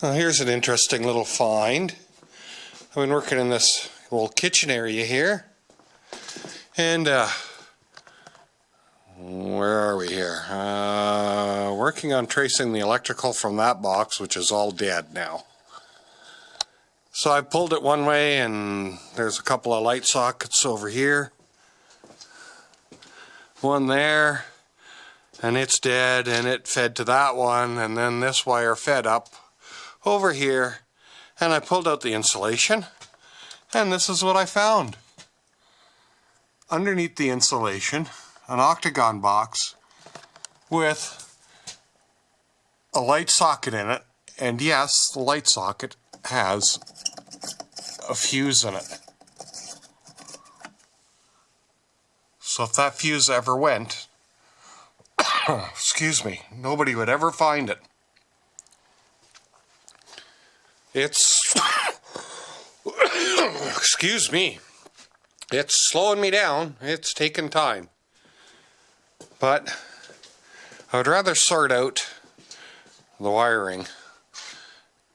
Well, here's an interesting little find. I've been working in this little kitchen area here, and where are we here? Working on tracing the electrical from that box, which is all dead now. So I pulled it one way, and there's a couple of light sockets over here. One there, and it's dead, and it fed to that one, and then this wire fed up over here, and I pulled out the insulation, and this is what I found. Underneath the insulation, an octagon box with a light socket in it, and yes, the light socket has a fuse in it. So if that fuse ever went, excuse me, nobody would ever find it. It's, excuse me, it's slowing me down. It's taking time. But I would rather sort out the wiring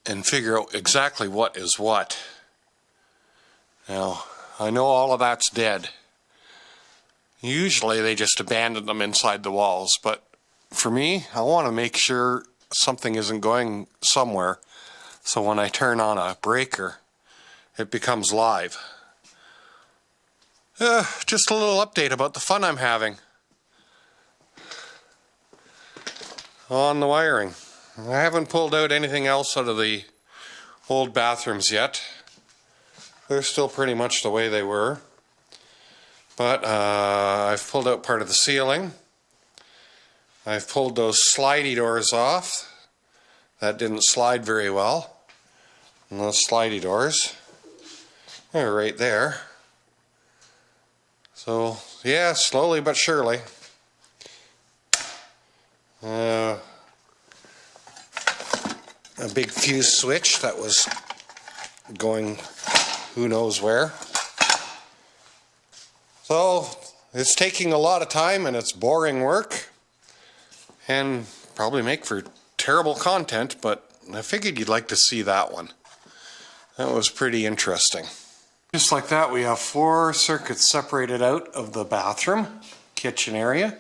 and figure out exactly what is what. Now, I know all of that's dead. Usually they just abandon them inside the walls, but for me, I want to make sure something isn't going somewhere, so when I turn on a breaker, it becomes live. Just a little update about the fun I'm having on the wiring. I haven't pulled out anything else out of the old bathrooms yet. They're still pretty much the way they were. But I've pulled out part of the ceiling. I've pulled those slidey doors off. That didn't slide very well. And those slidey doors, they're right there. So, yeah, slowly but surely. A big fuse switch that was going who knows where. So, it's taking a lot of time and it's boring work and probably make for terrible content, but I figured you'd like to see that one. That was pretty interesting. Just like that, we have 4 circuits separated out of the bathroom kitchen area.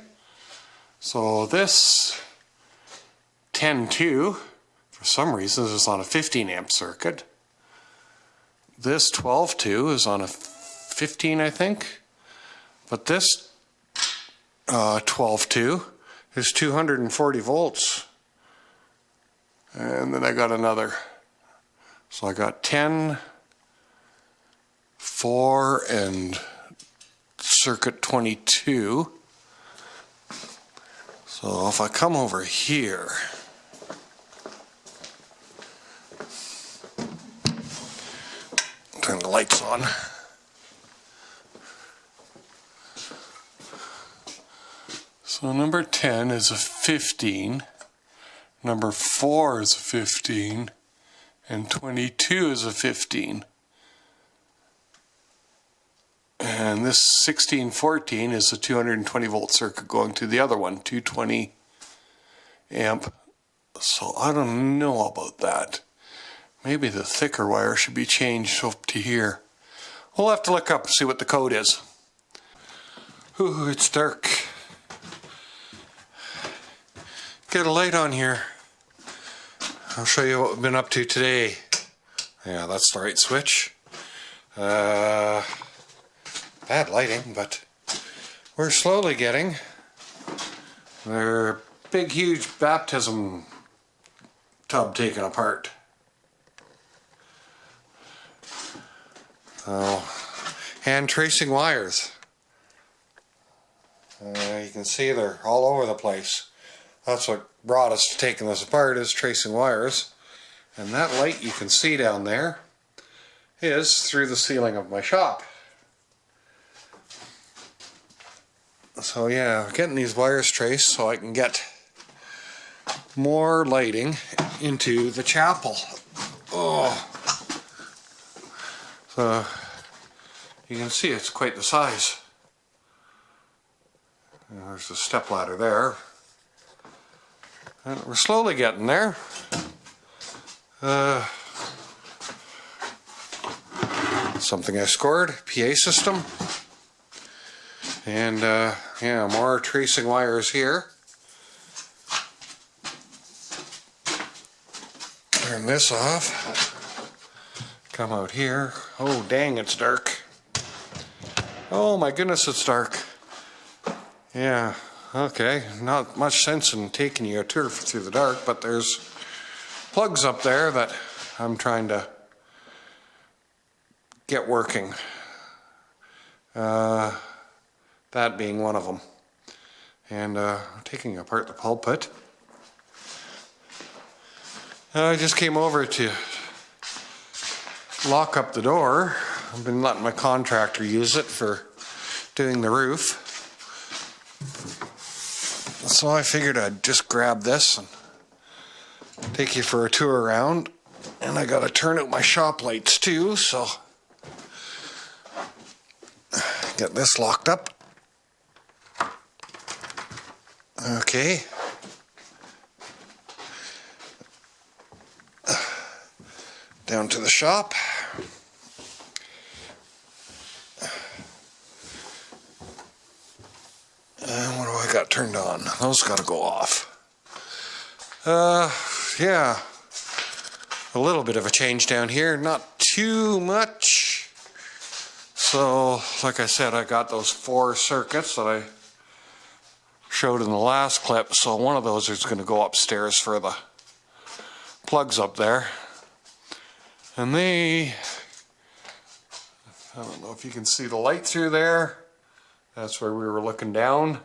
So this 10-2, for some reason, is on a 15 amp circuit. This 12-2 is on a 15, I think. But this 12-2 is 240 volts. And then I got another. So I got 10, 4, and circuit 22. So if I come over here, turn the lights on. So number 10 is a 15, number 4 is a 15, and 22 is a 15. And this 1614 is a 220 volt circuit going to the other one, 220 amp. So I don't know about that. Maybe the thicker wire should be changed up to here. We'll have to look up and see what the code is. Ooh, it's dark. Get a light on here. I'll show you what we've been up to today. Yeah, that's the right switch. Bad lighting, but we're slowly getting their big, huge baptism tub taken apart. So, hand tracing wires. You can see they're all over the place. That's what brought us to taking this apart, is tracing wires. And that light you can see down there is through the ceiling of my shop. So yeah, getting these wires traced so I can get more lighting into the chapel. Oh. So you can see it's quite the size. And there's the step ladder there. And we're slowly getting there. Something I scored, PA system. And yeah, more tracing wires here. Turn this off. Come out here. Oh dang, it's dark. Oh my goodness, it's dark. Yeah, okay. Not much sense in taking you a tour through the dark, but there's plugs up there that I'm trying to get working. That being one of them. And taking apart the pulpit. I just came over to lock up the door. I've been letting my contractor use it for doing the roof. So I figured I'd just grab this and take you for a tour around. And I gotta turn out my shop lights too, so get this locked up. Okay. Down to the shop. And what do I got turned on? Those gotta go off. Yeah. A little bit of a change down here, not too much. So, like I said, I got those 4 circuits that I showed in the last clip, so one of those is going to go upstairs for the plugs up there. And I don't know if you can see the light through there. That's where we were looking down.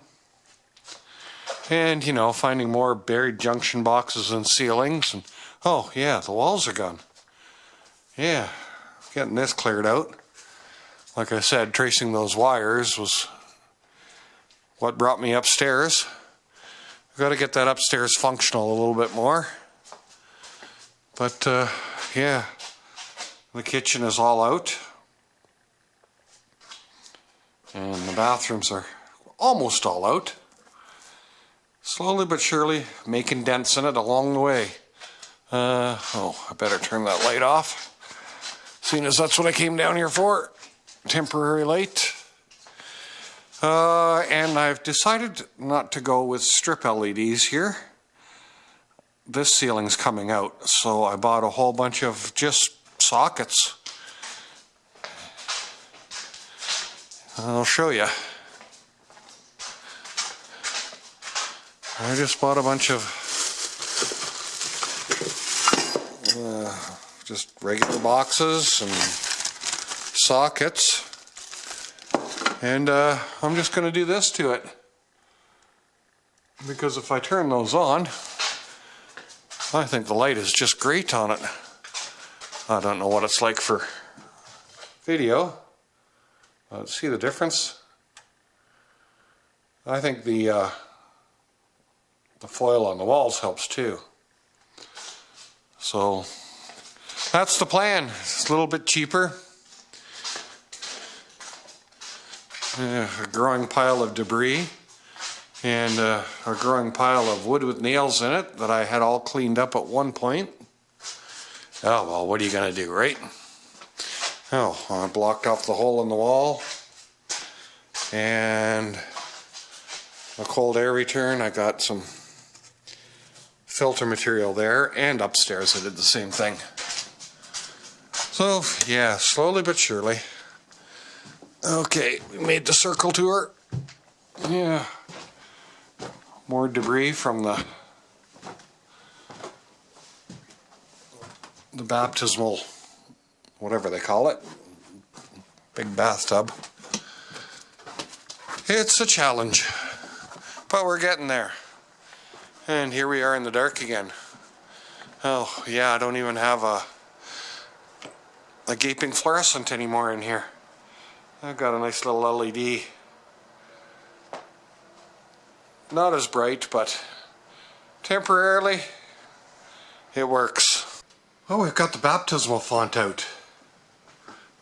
And, you know, finding more buried junction boxes and ceilings. And oh, yeah, the walls are gone. Yeah, getting this cleared out. Like I said, tracing those wires was what brought me upstairs. I've got to get that upstairs functional a little bit more. But, yeah, the kitchen is all out. And the bathrooms are almost all out. Slowly but surely making dents in it along the way. Oh, I better turn that light off. Seeing as that's what I came down here for. Temporary light. And I've decided not to go with strip LEDs here. This ceiling's coming out, so I bought a whole bunch of just sockets. I'll show you. I just bought a bunch of just regular boxes and sockets. And I'm just going to do this to it. Because if I turn those on, I think the light is just great on it. I don't know what it's like for video. See the difference? I think the foil on the walls helps too. So that's the plan. It's a little bit cheaper. A growing pile of debris and a growing pile of wood with nails in it that I had all cleaned up at one point. Oh well, what are you going to do, right? Oh, I blocked off the hole in the wall and a cold air return. I got some filter material there, and upstairs I did the same thing. So yeah, slowly but surely. Okay, we made the circle tour. Yeah. More debris from the baptismal, whatever they call it, big bathtub. It's a challenge, but we're getting there. And here we are in the dark again. Oh yeah, I don't even have a gaping fluorescent anymore in here. I've got a nice little LED. Not as bright, but temporarily it works. Oh, we've got the baptismal font out.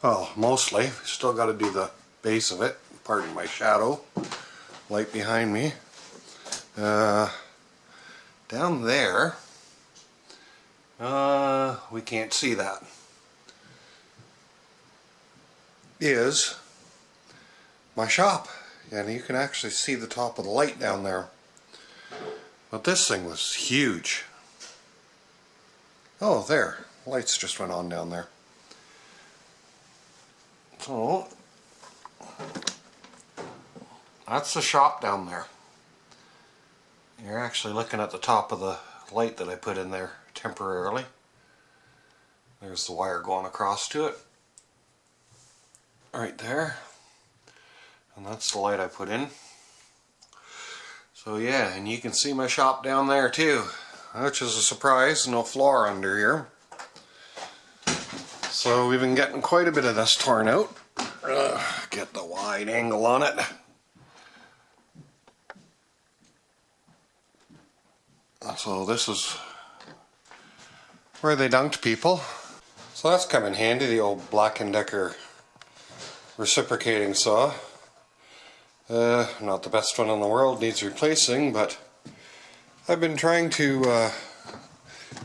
Well, mostly. Still got to do the base of it. Pardon my shadow. Light behind me. Down there we can't see that, is my shop. And you can actually see the top of the light down there. But this thing was huge. Oh, there. Lights just went on down there. So, that's the shop down there. You're actually looking at the top of the light that I put in there temporarily. There's the wire going across to it. Right there. And that's the light I put in. So yeah, and you can see my shop down there too, which is a surprise. No floor under here. So we've been getting quite a bit of this torn out. Get the wide angle on it. So this is where they dunked people. So that's come in handy, the old Black & Decker reciprocating saw. Not the best one in the world, needs replacing, but I've been trying to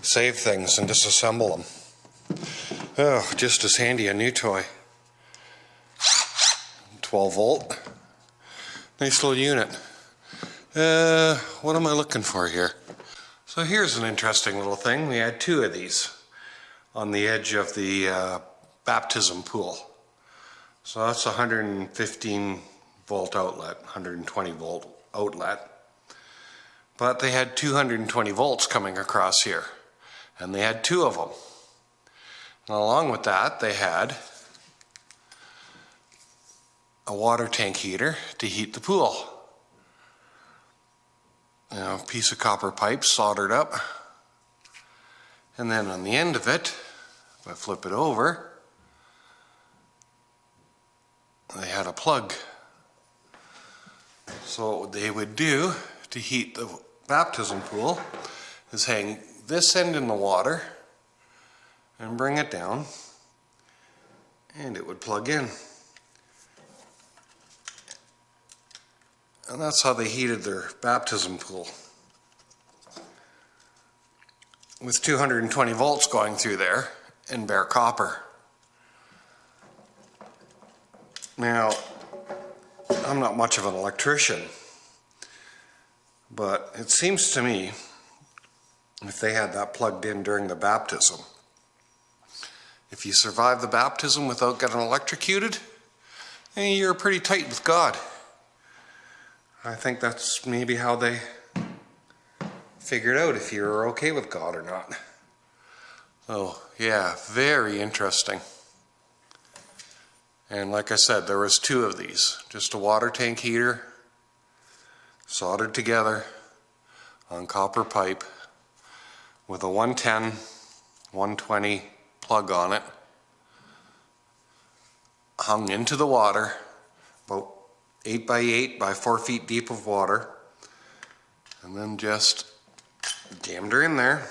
save things and disassemble them. Oh, just as handy, a new toy. 12 volt. Nice little unit. What am I looking for here? So here's an interesting little thing. We had two of these on the edge of the baptism pool. So that's a 115 volt outlet, 120 volt outlet. But they had 220 volts coming across here. And they had two of them. And along with that, they had a water tank heater to heat the pool. You know, a piece of copper pipe soldered up. And then on the end of it, if I flip it over, they had a plug. So what they would do to heat the baptism pool is hang this end in the water and bring it down, and it would plug in. And that's how they heated their baptism pool, with 220 volts going through there in bare copper. Now, I'm not much of an electrician, but it seems to me if they had that plugged in during the baptism, if you survive the baptism without getting electrocuted, then you're pretty tight with God. I think that's maybe how they figured out if you were okay with God or not. So yeah, very interesting. And like I said, there was two of these. Just a water tank heater, soldered together on copper pipe with a 110, 120 plug on it, hung into the water, about 8 by 8 by 4 feet deep of water, and then just jammed her in there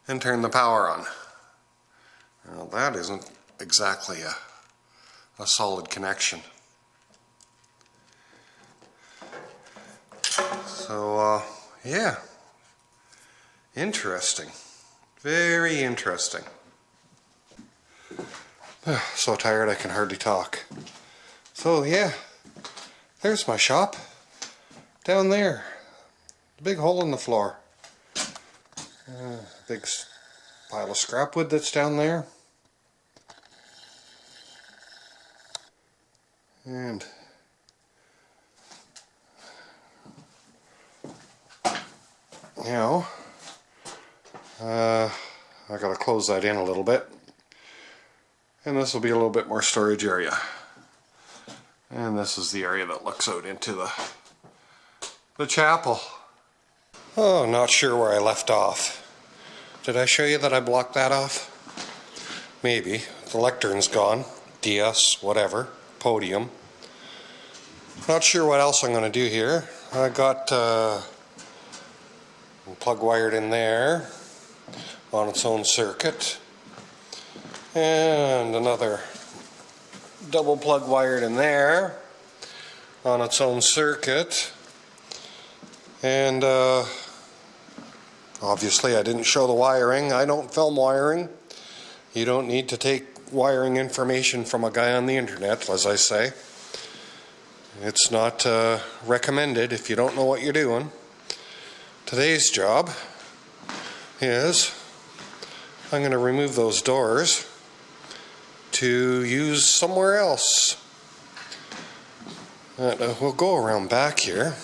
and turned the power on. Now that isn't exactly a solid connection. So yeah, interesting, very interesting. So tired I can hardly talk. So yeah, there's my shop down there. Big hole in the floor. Big pile of scrap wood that's down there. And you know, I gotta close that in a little bit. And this will be a little bit more storage area. And this is the area that looks out into the chapel. Oh, not sure where I left off. Did I show you that I blocked that off? Maybe. The lectern's gone. DS, whatever. Podium. Not sure what else I'm going to do here. I got plug wired in there on its own circuit. And another double plug wired in there on its own circuit. And Obviously, I didn't show the wiring. I don't film wiring. You don't need to take wiring information from a guy on the internet, as I say. It's not recommended if you don't know what you're doing. Today's job is I'm going to remove those doors to use somewhere else. We'll go around back here.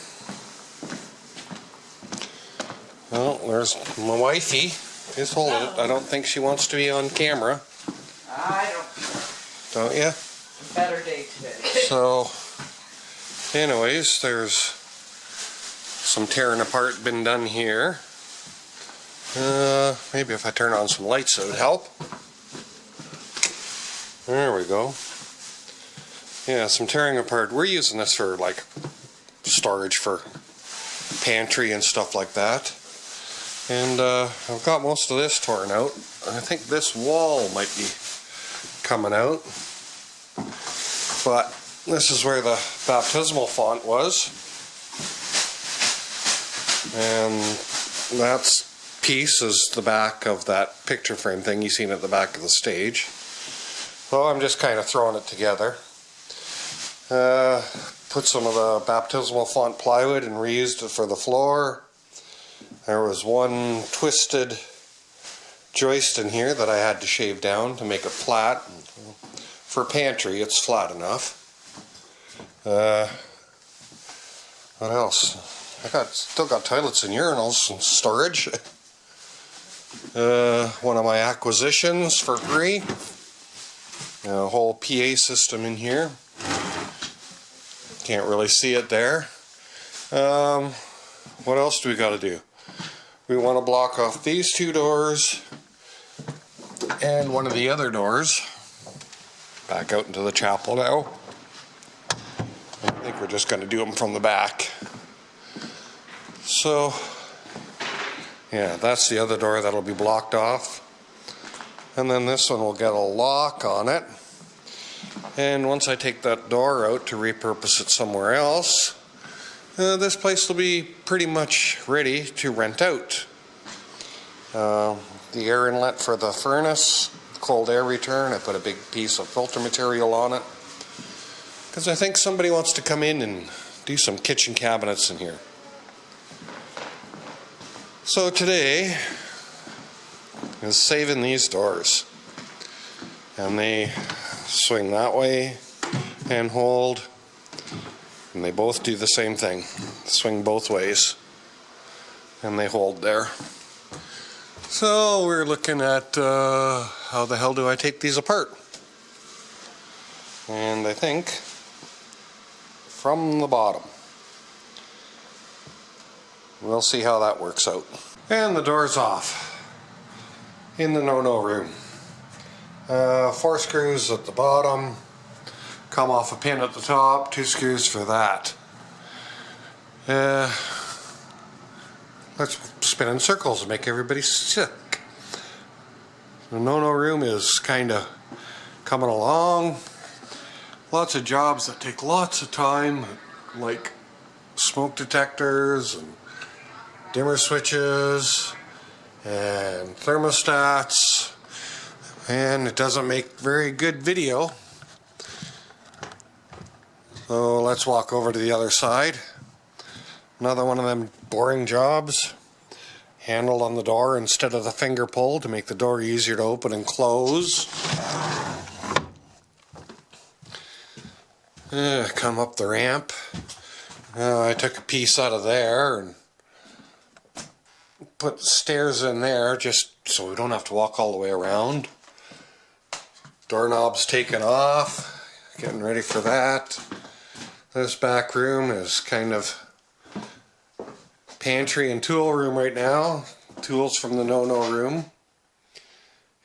Well, there's my wifey. Just hold it. I don't think she wants to be on camera. I don't. Don't you? Better day today. So, anyways, there's some tearing apart been done here. Maybe if I turn on some lights it would help. There we go. Yeah, some tearing apart. We're using this for like storage for pantry and stuff like that. And I've got most of this torn out. I think this wall might be coming out. But this is where the baptismal font was. And that piece is the back of that picture frame thing you seen at the back of the stage. So I'm just kind of throwing it together. Put some of the baptismal font plywood and reused it for the floor. There was one twisted joist in here that I had to shave down to make it flat. For pantry, it's flat enough. What else? Still got toilets and urinals and storage. One of my acquisitions for free. A whole PA system in here. Can't really see it there. What else do we got to do? We want to block off these two doors and one of the other doors. Back out into the chapel now. I think we're just going to do them from the back. So, yeah, that's the other door that'll be blocked off. And then this one will get a lock on it. And once I take that door out to repurpose it somewhere else, this place will be pretty much ready to rent out. The air inlet for the furnace, cold air return, I put a big piece of filter material on it. Because I think somebody wants to come in and do some kitchen cabinets in here. So today is saving these doors. And they swing that way and hold. And they both do the same thing. Swing both ways. And they hold there. So we're looking at how the hell do I take these apart? And I think from the bottom. We'll see how that works out. And the door's off. In the no-no room. 4 screws at the bottom. Come off a pin at the top, 2 screws for that. Let's spin in circles and make everybody sick. The no-no room is kind of coming along. Lots of jobs that take lots of time, like smoke detectors and dimmer switches and thermostats, and it doesn't make very good video. So let's walk over to the other side. Another one of them boring jobs. Handle on the door instead of the finger pull to make the door easier to open and close. Come up the ramp. I took a piece out of there and put stairs in there just so we don't have to walk all the way around. Doorknob's taken off. Getting ready for that. This back room is kind of pantry and tool room right now. Tools from the no-no room.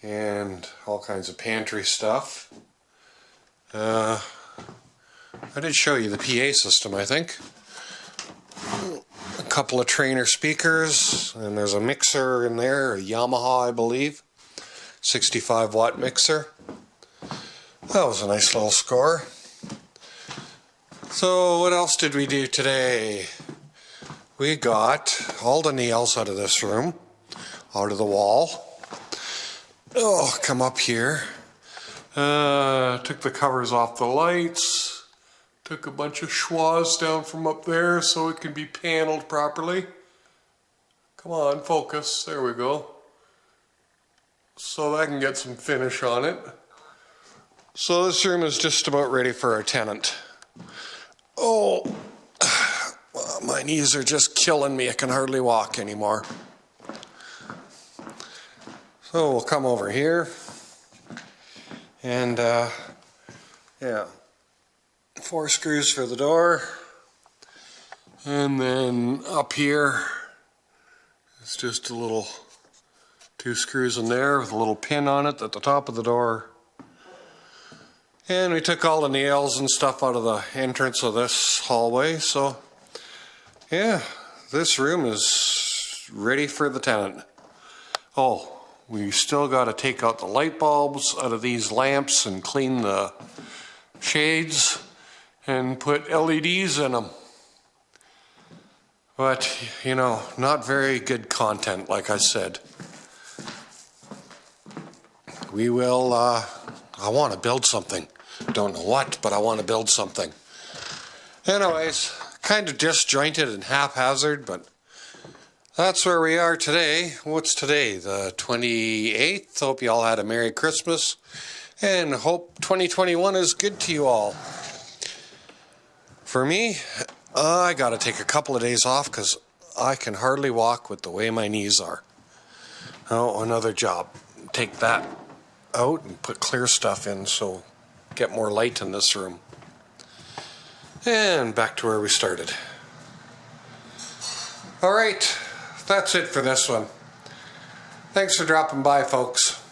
And all kinds of pantry stuff. I did show you the PA system, I think. A couple of Trainer speakers, and there's a mixer in there, a Yamaha, I believe. 65 watt mixer. That was a nice little score. So what else did we do today? We got all the nails out of this room. out of the wall. Oh, come up here. Took the covers off the lights. Took a bunch of schwas down from up there so it can be paneled properly. Come on, focus. There we go. So that I can get some finish on it. So this room is just about ready for a tenant. Oh, my knees are just killing me. I can hardly walk anymore. So we'll come over here. And, yeah. 4 screws for the door. And then up here, it's just a little 2 screws in there with a little pin on it at the top of the door. And we took all the nails and stuff out of the entrance of this hallway. So, yeah, this room is ready for the tenant. Oh, we still got to take out the light bulbs out of these lamps and clean the shades and put LEDs in them. But, you know, not very good content, like I said. We will, I want to build something. Don't know what, but I want to build something. Anyways, kind of disjointed and haphazard, but that's where we are today. What's today? The 28th. Hope you all had a Merry Christmas and hope 2021 is good to you all. For me, I got to take a couple of days off because I can hardly walk with the way my knees are. Oh, another job. Take that out and put clear stuff in so get more light in this room. And back to where we started. All right, that's it for this one. Thanks for dropping by, folks.